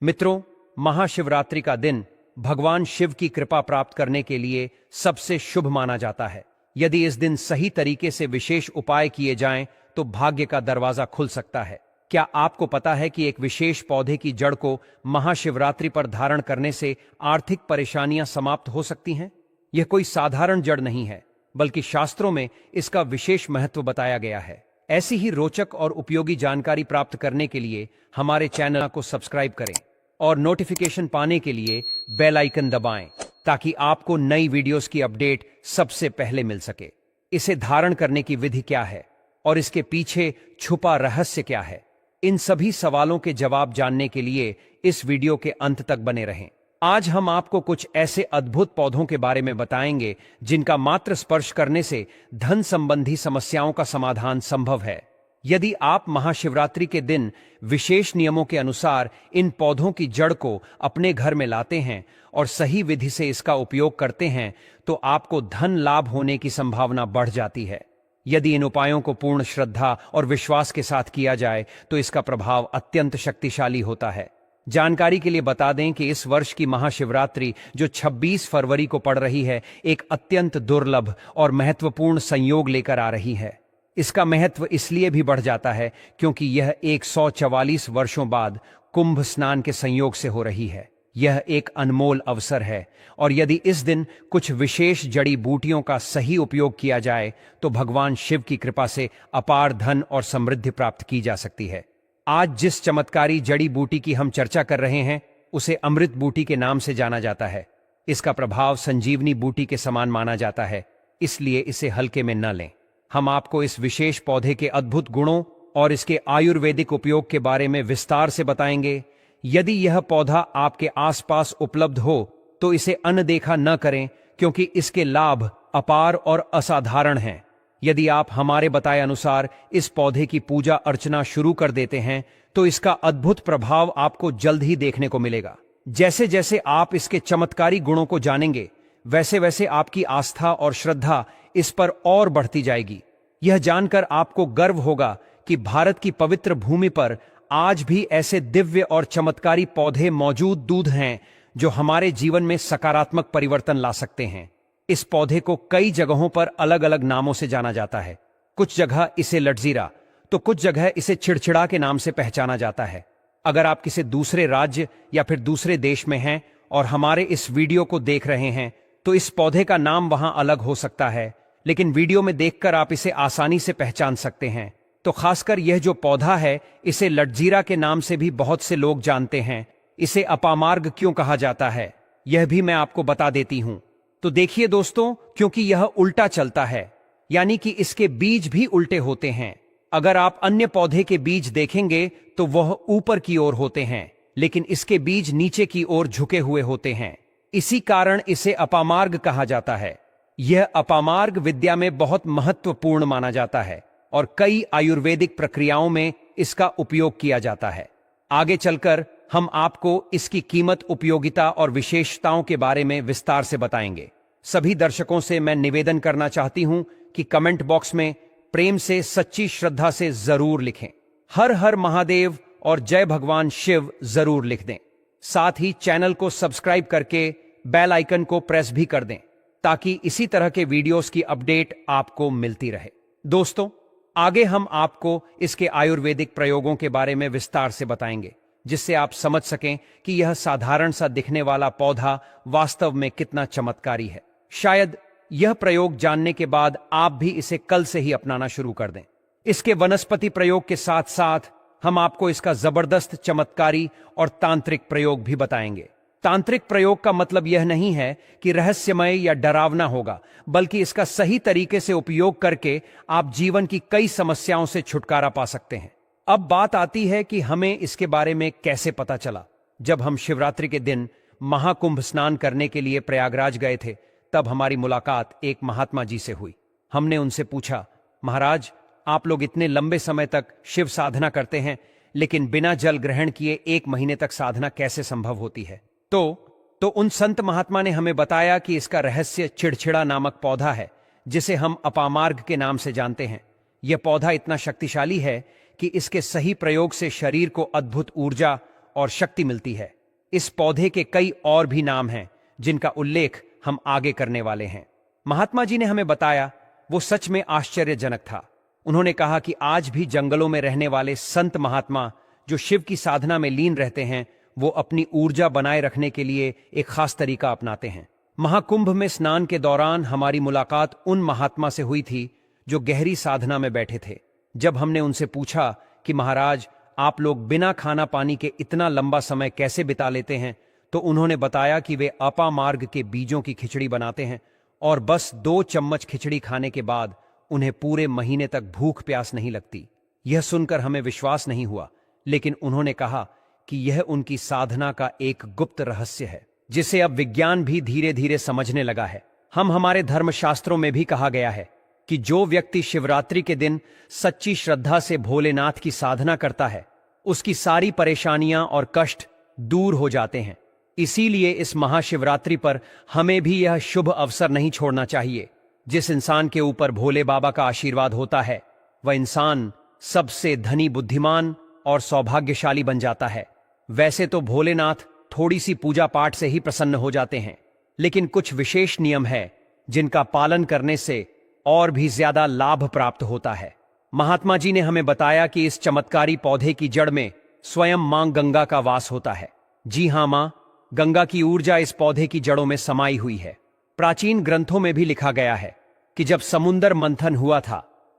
मित्रों, महाशिवरात्रि का दिन भगवान शिव की कृपा प्राप्त करने के लिए सबसे शुभ माना जाता है। यदि इस दिन सही तरीके से विशेष उपाय किए जाएं तो भाग्य का दरवाजा खुल सकता है। क्या आपको पता है कि एक विशेष पौधे की जड़ को महाशिवरात्रि पर धारण करने से आर्थिक परेशानियां समाप्त हो सकती हैं? यह कोई साधारण जड़ नहीं है, बल्कि शास्त्रों में इसका विशेष महत्व बताया गया है। ऐसी ही रोचक और उपयोगी जानकारी प्राप्त करने के लिए हमारे चैनल को सब्सक्राइब करें और नोटिफिकेशन पाने के लिए बेल आइकन दबाएं, ताकि आपको नई वीडियोस की अपडेट सबसे पहले मिल सके। इसे धारण करने की विधि क्या है और इसके पीछे छुपा रहस्य क्या है, इन सभी सवालों के जवाब जानने के लिए इस वीडियो के अंत तक बने रहें। आज हम आपको कुछ ऐसे अद्भुत पौधों के बारे में बताएंगे जिनका मात्र स्पर्श करने से धन संबंधी समस्याओं का समाधान संभव है। यदि आप महाशिवरात्रि के दिन विशेष नियमों के अनुसार इन पौधों की जड़ को अपने घर में लाते हैं और सही विधि से इसका उपयोग करते हैं तो आपको धन लाभ होने की संभावना बढ़ जाती है। यदि इन उपायों को पूर्ण श्रद्धा और विश्वास के साथ किया जाए तो इसका प्रभाव अत्यंत शक्तिशाली होता है। जानकारी के लिए बता दें कि इस वर्ष की महाशिवरात्रि जो 26 फरवरी को पड़ रही है, एक अत्यंत दुर्लभ और महत्वपूर्ण संयोग लेकर आ रही है। इसका महत्व इसलिए भी बढ़ जाता है क्योंकि यह 144 वर्षों बाद कुंभ स्नान के संयोग से हो रही है। यह एक अनमोल अवसर है और यदि इस दिन कुछ विशेष जड़ी बूटियों का सही उपयोग किया जाए तो भगवान शिव की कृपा से अपार धन और समृद्धि प्राप्त की जा सकती है। आज जिस चमत्कारी जड़ी बूटी की हम चर्चा कर रहे हैं उसे अमृत बूटी के नाम से जाना जाता है। इसका प्रभाव संजीवनी बूटी के समान माना जाता है, इसलिए इसे हल्के में न लें। हम आपको इस विशेष पौधे के अद्भुत गुणों और इसके आयुर्वेदिक उपयोग के बारे में विस्तार से बताएंगे। यदि यह पौधा आपके आसपास उपलब्ध हो तो इसे अनदेखा न करें, क्योंकि इसके लाभ अपार और असाधारण हैं। यदि आप हमारे बताए अनुसार इस पौधे की पूजा अर्चना शुरू कर देते हैं तो इसका अद्भुत प्रभाव आपको जल्द ही देखने को मिलेगा। जैसे जैसे आप इसके चमत्कारी गुणों को जानेंगे, वैसे वैसे आपकी आस्था और श्रद्धा इस पर और बढ़ती जाएगी। यह जानकर आपको गर्व होगा कि भारत की पवित्र भूमि पर आज भी ऐसे दिव्य और चमत्कारी पौधे मौजूद हैं जो हमारे जीवन में सकारात्मक परिवर्तन ला सकते हैं। इस पौधे को कई जगहों पर अलग अलग नामों से जाना जाता है। कुछ जगह इसे लटजीरा तो कुछ जगह इसे चिड़चिड़ा के नाम से पहचाना जाता है। अगर आप किसी दूसरे राज्य या फिर दूसरे देश में हैं और हमारे इस वीडियो को देख रहे हैं तो इस पौधे का नाम वहां अलग हो सकता है, लेकिन वीडियो में देखकर आप इसे आसानी से पहचान सकते हैं। तो खासकर यह जो पौधा है इसे लटजीरा के नाम से भी बहुत से लोग जानते हैं। इसे अपामार्ग क्यों कहा जाता है यह भी मैं आपको बता देती हूं। तो देखिए दोस्तों, क्योंकि यह उल्टा चलता है, यानी कि इसके बीज भी उल्टे होते हैं। अगर आप अन्य पौधे के बीज देखेंगे तो वह ऊपर की ओर होते हैं, लेकिन इसके बीज नीचे की ओर झुके हुए होते हैं। इसी कारण इसे अपामार्ग कहा जाता है। यह अपामार्ग विद्या में बहुत महत्वपूर्ण माना जाता है और कई आयुर्वेदिक प्रक्रियाओं में इसका उपयोग किया जाता है। आगे चलकर हम आपको इसकी कीमत, उपयोगिता और विशेषताओं के बारे में विस्तार से बताएंगे। सभी दर्शकों से मैं निवेदन करना चाहती हूं कि कमेंट बॉक्स में प्रेम से, सच्ची श्रद्धा से जरूर लिखें, हर हर महादेव और जय भगवान शिव जरूर लिख दें। साथ ही चैनल को सब्सक्राइब करके बेल आइकन को प्रेस भी कर दें, ताकि इसी तरह के वीडियोस की अपडेट आपको मिलती रहे। दोस्तों, आगे हम आपको इसके आयुर्वेदिक प्रयोगों के बारे में विस्तार से बताएंगे, जिससे आप समझ सकें कि यह साधारण सा दिखने वाला पौधा वास्तव में कितना चमत्कारी है। शायद यह प्रयोग जानने के बाद आप भी इसे कल से ही अपनाना शुरू कर दें। इसके वनस्पति प्रयोग के साथ साथ हम आपको इसका जबरदस्त चमत्कारी और तांत्रिक प्रयोग भी बताएंगे। तांत्रिक प्रयोग का मतलब यह नहीं है कि रहस्यमय या डरावना होगा, बल्कि इसका सही तरीके से उपयोग करके आप जीवन की कई समस्याओं से छुटकारा पा सकते हैं। अब बात आती है कि हमें इसके बारे में कैसे पता चला। जब हम शिवरात्रि के दिन महाकुंभ स्नान करने के लिए प्रयागराज गए थे, तब हमारी मुलाकात एक महात्मा जी से हुई। हमने उनसे पूछा, महाराज, आप लोग इतने लंबे समय तक शिव साधना करते हैं, लेकिन बिना जल ग्रहण किए 1 महीने तक साधना कैसे संभव होती है? तो उन संत महात्मा ने हमें बताया कि इसका रहस्य चिड़चिड़ा नामक पौधा है, जिसे हम अपामार्ग के नाम से जानते हैं। यह पौधा इतना शक्तिशाली है कि इसके सही प्रयोग से शरीर को अद्भुत ऊर्जा और शक्ति मिलती है। इस पौधे के कई और भी नाम हैं जिनका उल्लेख हम आगे करने वाले हैं। महात्मा जी ने हमें बताया वो सच में आश्चर्यजनक था। उन्होंने कहा कि आज भी जंगलों में रहने वाले संत महात्मा जो शिव की साधना में लीन रहते हैं, वो अपनी ऊर्जा बनाए रखने के लिए एक खास तरीका अपनाते हैं। महाकुंभ में स्नान के दौरान हमारी मुलाकात उन महात्मा से हुई थी जो गहरी साधना में बैठे थे। जब हमने उनसे पूछा कि महाराज, आप लोग बिना खाना पानी के इतना लंबा समय कैसे बिता लेते हैं, तो उन्होंने बताया कि वे अपामार्ग के बीजों की खिचड़ी बनाते हैं और बस 2 चम्मच खिचड़ी खाने के बाद उन्हें पूरे महीने तक भूख प्यास नहीं लगती। यह सुनकर हमें विश्वास नहीं हुआ, लेकिन उन्होंने कहा कि यह उनकी साधना का एक गुप्त रहस्य है जिसे अब विज्ञान भी धीरे धीरे समझने लगा है। हमारे धर्मशास्त्रों में भी कहा गया है कि जो व्यक्ति शिवरात्रि के दिन सच्ची श्रद्धा से भोलेनाथ की साधना करता है, उसकी सारी परेशानियां और कष्ट दूर हो जाते हैं। इसीलिए इस महाशिवरात्रि पर हमें भी यह शुभ अवसर नहीं छोड़ना चाहिए। जिस इंसान के ऊपर भोले बाबा का आशीर्वाद होता है, वह इंसान सबसे धनी, बुद्धिमान और सौभाग्यशाली बन जाता है। वैसे तो भोलेनाथ थोड़ी सी पूजा पाठ से ही प्रसन्न हो जाते हैं, लेकिन कुछ विशेष नियम है जिनका पालन करने से और भी ज्यादा लाभ प्राप्त होता है। महात्मा जी ने हमें बताया कि इस चमत्कारी पौधे की जड़ में स्वयं मां गंगा का वास होता है। जी हां, मां गंगा की ऊर्जा इस पौधे की जड़ों में समाई हुई है। प्राचीन ग्रंथों में भी लिखा गया है कि जब समुद्र मंथन हुआ था,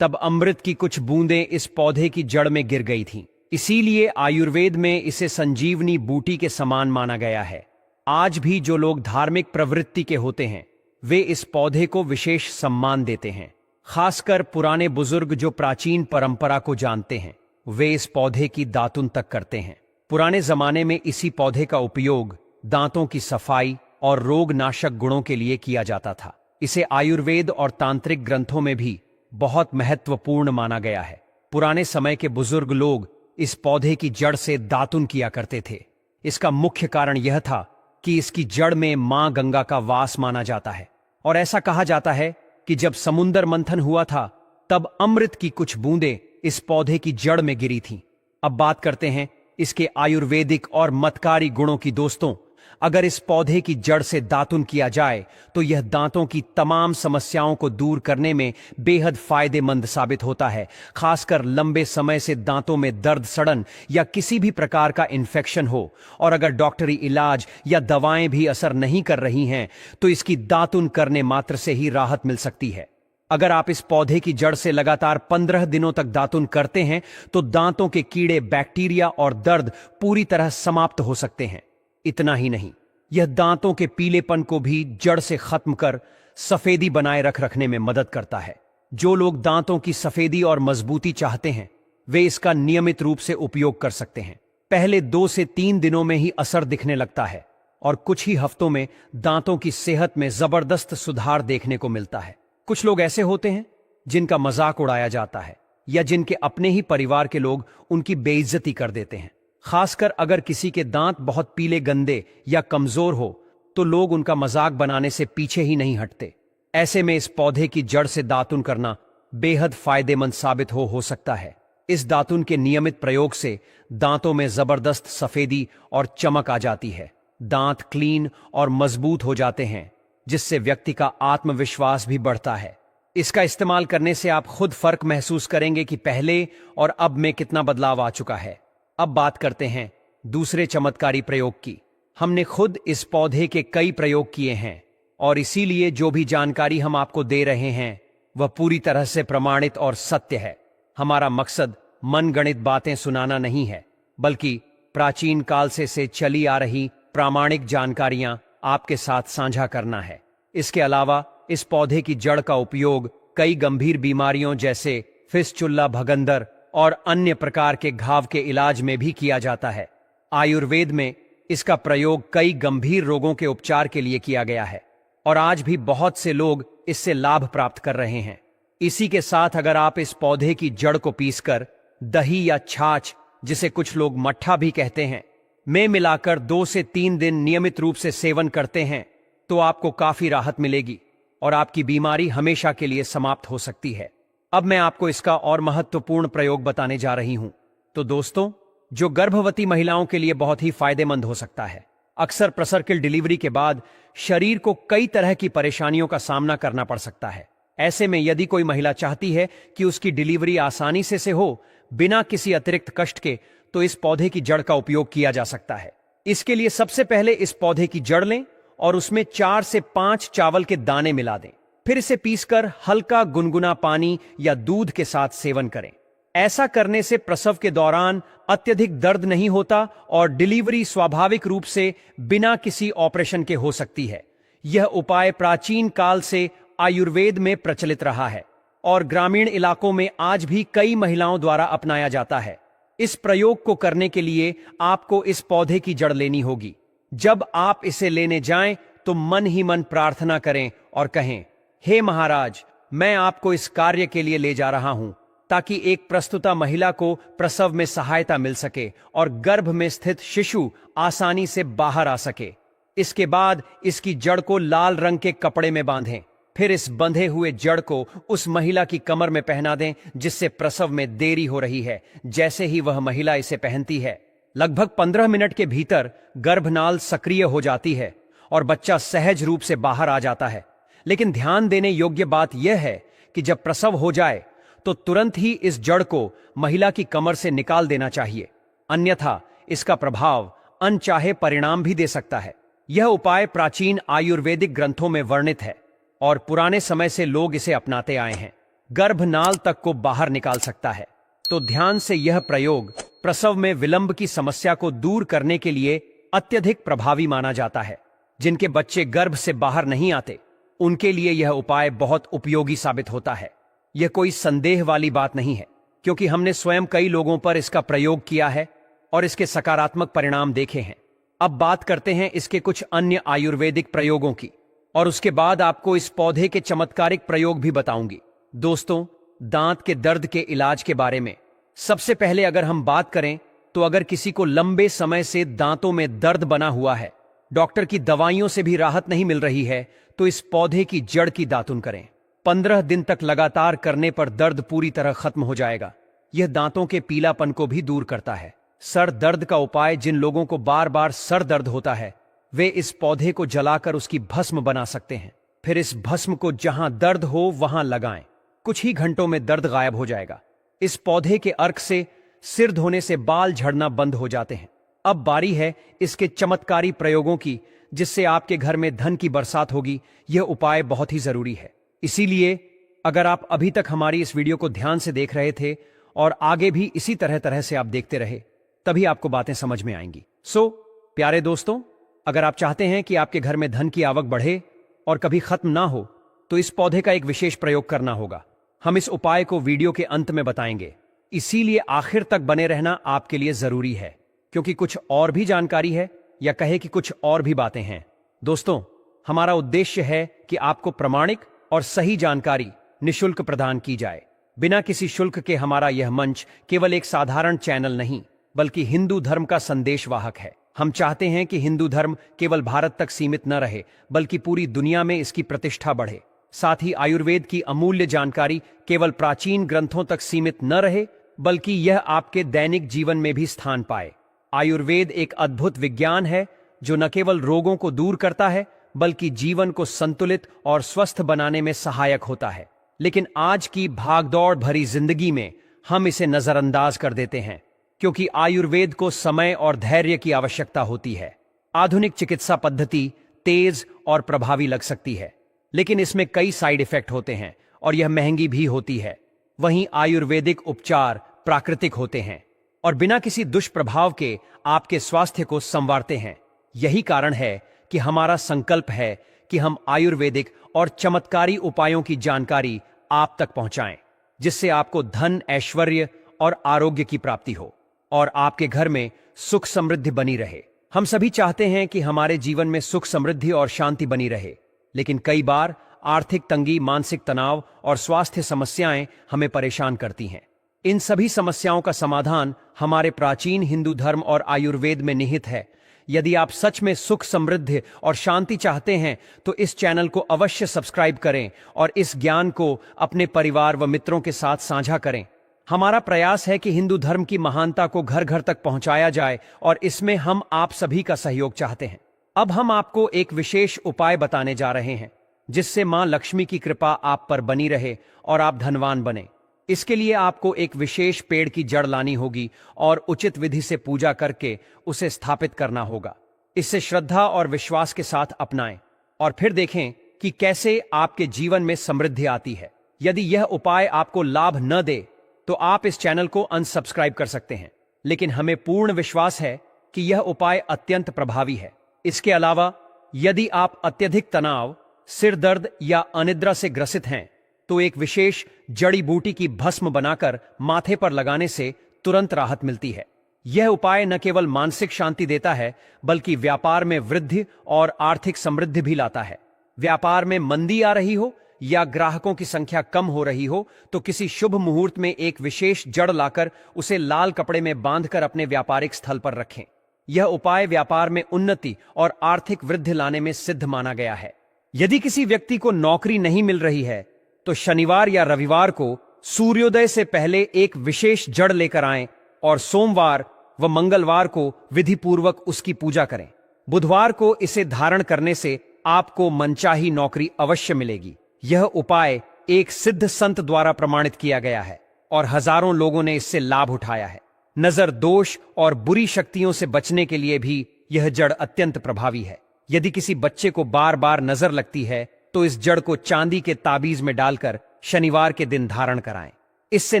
तब अमृत की कुछ बूंदें इस पौधे की जड़ में गिर गई थीं। इसीलिए आयुर्वेद में इसे संजीवनी बूटी के समान माना गया है। आज भी जो लोग धार्मिक प्रवृत्ति के होते हैं, वे इस पौधे को विशेष सम्मान देते हैं। खासकर पुराने बुजुर्ग जो प्राचीन परंपरा को जानते हैं, वे इस पौधे की दातुन तक करते हैं। पुराने जमाने में इसी पौधे का उपयोग दांतों की सफाई और रोग नाशक गुणों के लिए किया जाता था। इसे आयुर्वेद और तांत्रिक ग्रंथों में भी बहुत महत्वपूर्ण माना गया है। पुराने समय के बुजुर्ग लोग इस पौधे की जड़ से दातुन किया करते थे। इसका मुख्य कारण यह था कि इसकी जड़ में मां गंगा का वास माना जाता है और ऐसा कहा जाता है कि जब समुद्र मंथन हुआ था, तब अमृत की कुछ बूंदें इस पौधे की जड़ में गिरी थीं। अब बात करते हैं इसके आयुर्वेदिक और मतकारी गुणों की। दोस्तों, अगर इस पौधे की जड़ से दातुन किया जाए तो यह दांतों की तमाम समस्याओं को दूर करने में बेहद फायदेमंद साबित होता है। खासकर लंबे समय से दांतों में दर्द, सड़न या किसी भी प्रकार का इन्फेक्शन हो और अगर डॉक्टरी इलाज या दवाएं भी असर नहीं कर रही हैं, तो इसकी दातुन करने मात्र से ही राहत मिल सकती है। अगर आप इस पौधे की जड़ से लगातार 15 दिनों तक दातुन करते हैं, तो दांतों के कीड़े, बैक्टीरिया और दर्द पूरी तरह समाप्त हो सकते हैं। इतना ही नहीं, यह दांतों के पीलेपन को भी जड़ से खत्म कर सफेदी बनाए रखने में मदद करता है। जो लोग दांतों की सफेदी और मजबूती चाहते हैं, वे इसका नियमित रूप से उपयोग कर सकते हैं। पहले 2 से 3 दिनों में ही असर दिखने लगता है और कुछ ही हफ्तों में दांतों की सेहत में जबरदस्त सुधार देखने को मिलता है। कुछ लोग ऐसे होते हैं जिनका मजाक उड़ाया जाता है या जिनके अपने ही परिवार के लोग उनकी बेइज्जती कर देते हैं। खासकर अगर किसी के दांत बहुत पीले, गंदे या कमजोर हो, तो लोग उनका मजाक बनाने से पीछे ही नहीं हटते। ऐसे में इस पौधे की जड़ से दातुन करना बेहद फायदेमंद साबित हो सकता है। इस दातुन के नियमित प्रयोग से दांतों में जबरदस्त सफेदी और चमक आ जाती है। दांत क्लीन और मजबूत हो जाते हैं, जिससे व्यक्ति का आत्मविश्वास भी बढ़ता है। इसका इस्तेमाल करने से आप खुद फर्क महसूस करेंगे कि पहले और अब में कितना बदलाव आ चुका है। अब बात करते हैं दूसरे चमत्कारी प्रयोग की। हमने खुद इस पौधे के कई प्रयोग किए हैं और इसीलिए जो भी जानकारी हम आपको दे रहे हैं, वह पूरी तरह से प्रमाणित और सत्य है। हमारा मकसद मनगढ़ंत बातें सुनाना नहीं है, बल्कि प्राचीन काल से चली आ रही प्रामाणिक जानकारियां आपके साथ साझा करना है। इसके अलावा इस पौधे की जड़ का उपयोग कई गंभीर बीमारियों जैसे फिस्चुल्ला, भगंदर और अन्य प्रकार के घाव के इलाज में भी किया जाता है। आयुर्वेद में इसका प्रयोग कई गंभीर रोगों के उपचार के लिए किया गया है और आज भी बहुत से लोग इससे लाभ प्राप्त कर रहे हैं। इसी के साथ अगर आप इस पौधे की जड़ को पीसकर दही या छाछ, जिसे कुछ लोग मट्ठा भी कहते हैं, में मिलाकर 2 से 3 दिन नियमित रूप से सेवन करते हैं, तो आपको काफी राहत मिलेगी और आपकी बीमारी हमेशा के लिए समाप्त हो सकती है। अब मैं आपको इसका और महत्वपूर्ण प्रयोग बताने जा रही हूं। तो दोस्तों, जो गर्भवती महिलाओं के लिए बहुत ही फायदेमंद हो सकता है। अक्सर प्रसर्किल डिलीवरी के बाद शरीर को कई तरह की परेशानियों का सामना करना पड़ सकता है। ऐसे में यदि कोई महिला चाहती है कि उसकी डिलीवरी आसानी से हो बिना किसी अतिरिक्त कष्ट के, तो इस पौधे की जड़ का उपयोग किया जा सकता है। इसके लिए सबसे पहले इस पौधे की जड़ लें और उसमें 4 से 5 चावल के दाने मिला दें। फिर इसे पीसकर हल्का गुनगुना पानी या दूध के साथ सेवन करें। ऐसा करने से प्रसव के दौरान अत्यधिक दर्द नहीं होता और डिलीवरी स्वाभाविक रूप से बिना किसी ऑपरेशन के हो सकती है। यह उपाय प्राचीन काल से आयुर्वेद में प्रचलित रहा है और ग्रामीण इलाकों में आज भी कई महिलाओं द्वारा अपनाया जाता है। इस प्रयोग को करने के लिए आपको इस पौधे की जड़ लेनी होगी। जब आप इसे लेने जाएं तो मन ही मन प्रार्थना करें और कहें, हे महाराज, मैं आपको इस कार्य के लिए ले जा रहा हूं ताकि एक प्रस्तुता महिला को प्रसव में सहायता मिल सके और गर्भ में स्थित शिशु आसानी से बाहर आ सके। इसके बाद इसकी जड़ को लाल रंग के कपड़े में बांधें। फिर इस बंधे हुए जड़ को उस महिला की कमर में पहना दें जिससे प्रसव में देरी हो रही है। जैसे ही वह महिला इसे पहनती है, लगभग 15 मिनट के भीतर गर्भनाल सक्रिय हो जाती है और बच्चा सहज रूप से बाहर आ जाता है। लेकिन ध्यान देने योग्य बात यह है कि जब प्रसव हो जाए तो तुरंत ही इस जड़ को महिला की कमर से निकाल देना चाहिए, अन्यथा इसका प्रभाव अनचाहे परिणाम भी दे सकता है। यह उपाय प्राचीन आयुर्वेदिक ग्रंथों में वर्णित है और पुराने समय से लोग इसे अपनाते आए हैं। गर्भनाल तक को बाहर निकाल सकता है। तो ध्यान से, यह प्रयोग प्रसव में विलंब की समस्या को दूर करने के लिए अत्यधिक प्रभावी माना जाता है। जिनके बच्चे गर्भ से बाहर नहीं आते, उनके लिए यह उपाय बहुत उपयोगी साबित होता है। यह कोई संदेह वाली बात नहीं है, क्योंकि हमने स्वयं कई लोगों पर इसका प्रयोग किया है और इसके सकारात्मक परिणाम देखे हैं। अब बात करते हैं इसके कुछ अन्य आयुर्वेदिक प्रयोगों की, और उसके बाद आपको इस पौधे के चमत्कारिक प्रयोग भी बताऊंगी। दोस्तों, दांत के दर्द के इलाज के बारे में सबसे पहले अगर हम बात करें तो अगर किसी को लंबे समय से दांतों में दर्द बना हुआ है, डॉक्टर की दवाइयों से भी राहत नहीं मिल रही है, तो इस पौधे की जड़ की दातुन करें। 15 दिन तक लगातार करने पर दर्द पूरी तरह खत्म हो जाएगा। यह दांतों के पीलापन को भी दूर करता है। सर दर्द का उपाय, जिन लोगों को बार बार सर दर्द होता है, वे इस पौधे को जलाकर उसकी भस्म बना सकते हैं। फिर इस भस्म को जहां दर्द हो वहां लगाएं। कुछ ही घंटों में दर्द गायब हो जाएगा। इस पौधे के अर्क से सिर धोने से बाल झड़ना बंद हो जाते हैं। अब बारी है इसके चमत्कारी प्रयोगों की, जिससे आपके घर में धन की बरसात होगी। यह उपाय बहुत ही जरूरी है। इसीलिए अगर आप अभी तक हमारी इस वीडियो को ध्यान से देख रहे थे और आगे भी इसी तरह से आप देखते रहे, तभी आपको बातें समझ में आएंगी। प्यारे दोस्तों, अगर आप चाहते हैं कि आपके घर में धन की आवक बढ़े और कभी खत्म ना हो, तो इस पौधे का एक विशेष प्रयोग करना होगा। हम इस उपाय को वीडियो के अंत में बताएंगे, इसीलिए आखिर तक बने रहना आपके लिए जरूरी है, क्योंकि कुछ और भी जानकारी है, या कहे कि कुछ और भी बातें हैं। दोस्तों, हमारा उद्देश्य है कि आपको प्रामाणिक और सही जानकारी निशुल्क प्रदान की जाए। बिना किसी शुल्क के हमारा यह मंच केवल एक साधारण चैनल नहीं, बल्कि हिंदू धर्म का संदेशवाहक है। हम चाहते हैं कि हिंदू धर्म केवल भारत तक सीमित न रहे, बल्कि पूरी दुनिया में इसकी प्रतिष्ठा बढ़े। साथ ही आयुर्वेद की अमूल्य जानकारी केवल प्राचीन ग्रंथों तक सीमित न रहे, बल्कि यह आपके दैनिक जीवन में भी स्थान पाए। आयुर्वेद एक अद्भुत विज्ञान है जो न केवल रोगों को दूर करता है, बल्कि जीवन को संतुलित और स्वस्थ बनाने में सहायक होता है। लेकिन आज की भागदौड़ भरी जिंदगी में हम इसे नजरअंदाज कर देते हैं, क्योंकि आयुर्वेद को समय और धैर्य की आवश्यकता होती है। आधुनिक चिकित्सा पद्धति तेज और प्रभावी लग सकती है, लेकिन इसमें कई साइड इफेक्ट होते हैं और यह महंगी भी होती है। वहीं आयुर्वेदिक उपचार प्राकृतिक होते हैं और बिना किसी दुष्प्रभाव के आपके स्वास्थ्य को संवारते हैं। यही कारण है कि हमारा संकल्प है कि हम आयुर्वेदिक और चमत्कारी उपायों की जानकारी आप तक पहुंचाएं, जिससे आपको धन, ऐश्वर्य और आरोग्य की प्राप्ति हो और आपके घर में सुख समृद्धि बनी रहे। हम सभी चाहते हैं कि हमारे जीवन में सुख समृद्धि और शांति बनी रहे, लेकिन कई बार आर्थिक तंगी, मानसिक तनाव और स्वास्थ्य समस्याएं हमें परेशान करती हैं। इन सभी समस्याओं का समाधान हमारे प्राचीन हिंदू धर्म और आयुर्वेद में निहित है। यदि आप सच में सुख, समृद्धि और शांति चाहते हैं, तो इस चैनल को अवश्य सब्सक्राइब करें और इस ज्ञान को अपने परिवार व मित्रों के साथ साझा करें। हमारा प्रयास है कि हिंदू धर्म की महानता को घर घर तक पहुंचाया जाए और इसमें हम आप सभी का सहयोग चाहते हैं। अब हम आपको एक विशेष उपाय बताने जा रहे हैं जिससे मां लक्ष्मी की कृपा आप पर बनी रहे और आप धनवान बने। इसके लिए आपको एक विशेष पेड़ की जड़ लानी होगी और उचित विधि से पूजा करके उसे स्थापित करना होगा। इसे श्रद्धा और विश्वास के साथ अपनाएं और फिर देखें कि कैसे आपके जीवन में समृद्धि आती है। यदि यह उपाय आपको लाभ न दे तो आप इस चैनल को अनसब्सक्राइब कर सकते हैं, लेकिन हमें पूर्ण विश्वास है कि यह उपाय अत्यंत प्रभावी है। इसके अलावा यदि आप अत्यधिक तनाव, सिर दर्द या अनिद्रा से ग्रसित हैं तो एक विशेष जड़ी बूटी की भस्म बनाकर माथे पर लगाने से तुरंत राहत मिलती है। यह उपाय न केवल मानसिक शांति देता है बल्कि व्यापार में वृद्धि और आर्थिक समृद्धि भी लाता है। व्यापार में मंदी आ रही हो या ग्राहकों की संख्या कम हो रही हो तो किसी शुभ मुहूर्त में एक विशेष जड़ लाकर उसे लाल कपड़े में बांधकर अपने व्यापारिक स्थल पर रखें। यह उपाय व्यापार में उन्नति और आर्थिक वृद्धि लाने में सिद्ध माना गया है। यदि किसी व्यक्ति को नौकरी नहीं मिल रही है तो शनिवार या रविवार को सूर्योदय से पहले एक विशेष जड़ लेकर आएं और सोमवार व मंगलवार को विधिपूर्वक उसकी पूजा करें। बुधवार को इसे धारण करने से आपको मनचाही नौकरी अवश्य मिलेगी। यह उपाय एक सिद्ध संत द्वारा प्रमाणित किया गया है और हजारों लोगों ने इससे लाभ उठाया है। नजर दोष और बुरी शक्तियों से बचने के लिए भी यह जड़ अत्यंत प्रभावी है। यदि किसी बच्चे को बार बार नजर लगती है तो इस जड़ को चांदी के ताबीज में डालकर शनिवार के दिन धारण कराएं। इससे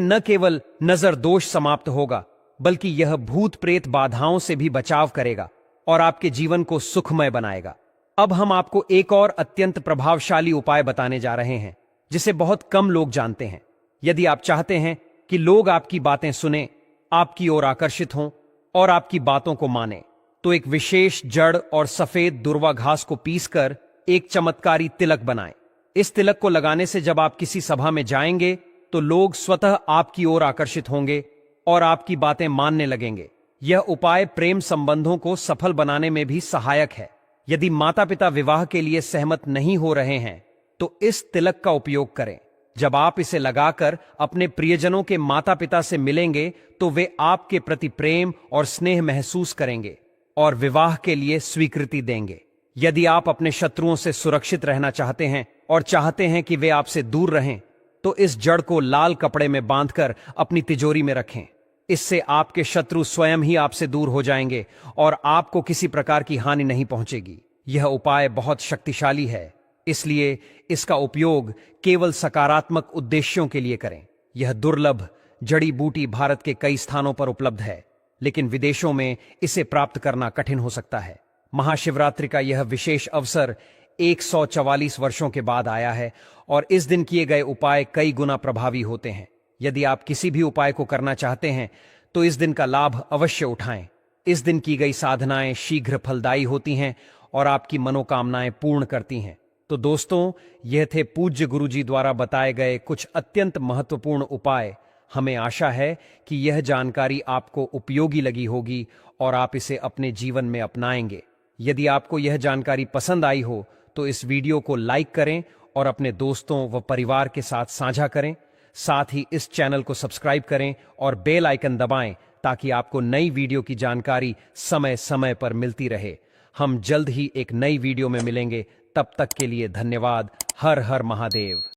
न केवल नजर दोष समाप्त होगा बल्कि यह भूत प्रेत बाधाओं से भी बचाव करेगा और आपके जीवन को सुखमय बनाएगा। अब हम आपको एक और अत्यंत प्रभावशाली उपाय बताने जा रहे हैं जिसे बहुत कम लोग जानते हैं। यदि आप चाहते हैं कि लोग आपकी बातें सुने, आपकी ओर आकर्षित हों और आपकी बातों को माने, तो एक विशेष जड़ और सफेद दुर्वा घास को पीसकर एक चमत्कारी तिलक बनाएं। इस तिलक को लगाने से जब आप किसी सभा में जाएंगे तो लोग स्वतः आपकी ओर आकर्षित होंगे और आपकी बातें मानने लगेंगे। यह उपाय प्रेम संबंधों को सफल बनाने में भी सहायक है। यदि माता पिता विवाह के लिए सहमत नहीं हो रहे हैं तो इस तिलक का उपयोग करें। जब आप इसे लगाकर अपने प्रियजनों के माता पिता से मिलेंगे तो वे आपके प्रति प्रेम और स्नेह महसूस करेंगे और विवाह के लिए स्वीकृति देंगे। यदि आप अपने शत्रुओं से सुरक्षित रहना चाहते हैं और चाहते हैं कि वे आपसे दूर रहें तो इस जड़ को लाल कपड़े में बांधकर अपनी तिजोरी में रखें। इससे आपके शत्रु स्वयं ही आपसे दूर हो जाएंगे और आपको किसी प्रकार की हानि नहीं पहुंचेगी। यह उपाय बहुत शक्तिशाली है, इसलिए इसका उपयोग केवल सकारात्मक उद्देश्यों के लिए करें। यह दुर्लभ जड़ी बूटी भारत के कई स्थानों पर उपलब्ध है, लेकिन विदेशों में इसे प्राप्त करना कठिन हो सकता है। महाशिवरात्रि का यह विशेष अवसर 144 वर्षों के बाद आया है और इस दिन किए गए उपाय कई गुना प्रभावी होते हैं। यदि आप किसी भी उपाय को करना चाहते हैं तो इस दिन का लाभ अवश्य उठाएं। इस दिन की गई साधनाएं शीघ्र फलदायी होती हैं और आपकी मनोकामनाएं पूर्ण करती हैं। तो दोस्तों, यह थे पूज्य गुरुजी द्वारा बताए गए कुछ अत्यंत महत्वपूर्ण उपाय। हमें आशा है कि यह जानकारी आपको उपयोगी लगी होगी और आप इसे अपने जीवन में अपनाएंगे। यदि आपको यह जानकारी पसंद आई हो तो इस वीडियो को लाइक करें और अपने दोस्तों व परिवार के साथ साझा करें। साथ ही इस चैनल को सब्सक्राइब करें और बेल आइकन दबाएं ताकि आपको नई वीडियो की जानकारी समय समय पर मिलती रहे। हम जल्द ही एक नई वीडियो में मिलेंगे। तब तक के लिए धन्यवाद। हर हर महादेव।